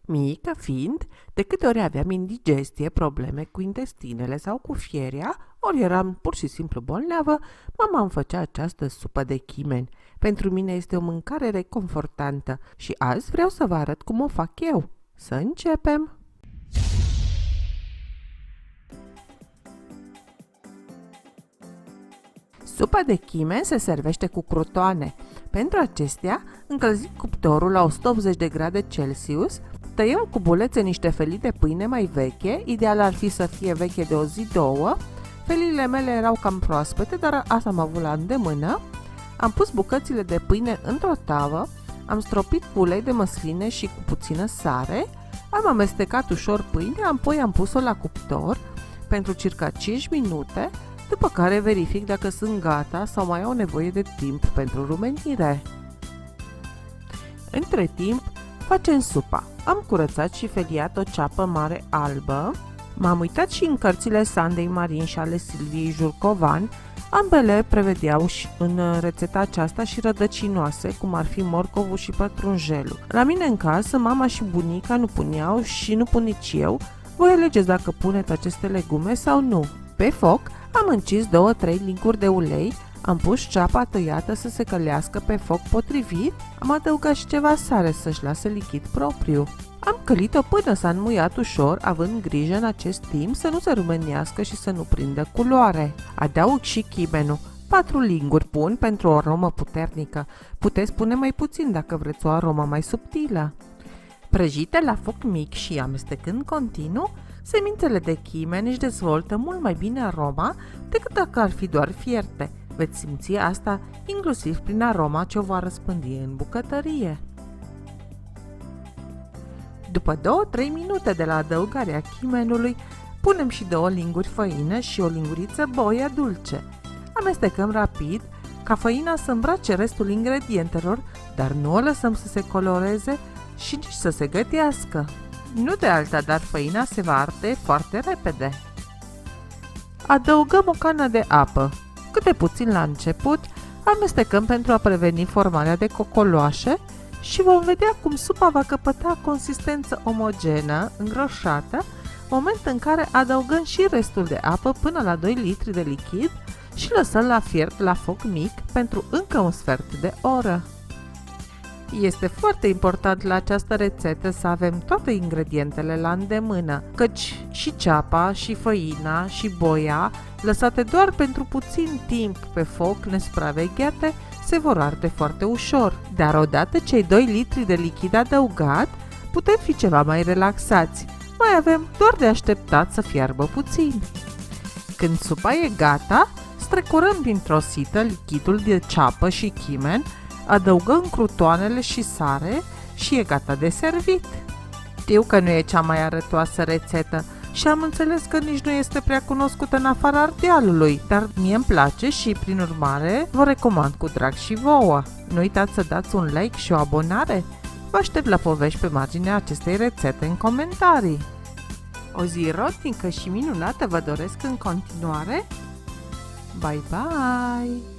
Mică fiind, de câte ori aveam indigestie, probleme cu intestinele sau cu fierea, ori eram pur și simplu bolnavă, mama îmi făcea această supă de chimeni. Pentru mine este o mâncare reconfortantă și azi vreau să vă arăt cum o fac eu. Să începem! Supa de chimeni se servește cu crutoane. Pentru acestea, încălzim cuptorul la 180 de grade Celsius, tăiem cu bulețe niște felii de pâine mai veche, ideal ar fi să fie veche de o zi, două. Feliile mele erau cam proaspete, dar asta am avut la îndemână. Am pus bucățile de pâine într-o tavă, am stropit cu ulei de măsline și cu puțină sare, am amestecat ușor pâinea, apoi am pus-o la cuptor pentru circa 5 minute, după care verific dacă sunt gata sau mai au nevoie de timp pentru rumenire. Între timp, facem supa. Am curățat și feliat o ceapă mare albă. M-am uitat și în cărțile Sandei Marin și ale Silviei Jurcovan. Ambele prevedeau și în rețeta aceasta și rădăcinoase, cum ar fi morcovul și pătrunjelul. La mine în casă, mama și bunica nu puneau și nu pun nici eu. Voi alegeți dacă puneți aceste legume sau nu. Pe foc am încins 2-3 lincuri de ulei, am pus ceapa tăiată să se călească pe foc potrivit, am adăugat și ceva sare să-și lase lichid propriu. Am călit-o până s-a înmuiat ușor, având grijă în acest timp să nu se rumenească și să nu prindă culoare. Adaug și chimenul. 4 linguri pun pentru o aromă puternică. Puteți pune mai puțin dacă vreți o aromă mai subtilă. Prăjite la foc mic și amestecând continuu, semințele de chimen își dezvoltă mult mai bine aroma decât dacă ar fi doar fierte. Veți simți asta inclusiv prin aroma ce o va răspândi în bucătărie. După 2-3 minute de la adăugarea chimenului, punem și 2 linguri făină și o linguriță boia dulce. Amestecăm rapid ca făina să îmbrace restul ingredientelor, dar nu o lăsăm să se coloreze și nici să se gătească. Nu de alta, dar făina se va arde foarte repede. Adăugăm o cană de apă, cât de puțin la început, amestecăm pentru a preveni formarea de cocoloașe și vom vedea cum supa va căpăta consistență omogenă, îngroșată, moment în care adăugăm și restul de apă până la 2 litri de lichid și lăsăm la fiert la foc mic pentru încă un sfert de oră. Este foarte important la această rețetă să avem toate ingredientele la îndemână, căci și ceapa, și făina, și boia, lăsate doar pentru puțin timp pe foc nesupravegheate, se vor arde foarte ușor. Dar odată cei 2 litri de lichid adăugat, putem fi ceva mai relaxați. Mai avem doar de așteptat să fiarbă puțin. Când supa e gata, strecurăm dintr-o sită lichidul de ceapă și chimen, adăugăm crutoanele și sare și e gata de servit. Știu că nu e cea mai arătoasă rețetă și am înțeles că nici nu este prea cunoscută în afara Ardealului, dar mie îmi place și, prin urmare, vă recomand cu drag și vouă. Nu uitați să dați un like și o abonare. Vă aștept la povești pe marginea acestei rețete în comentarii. O zi rotnică și minunată vă doresc în continuare. Bye bye!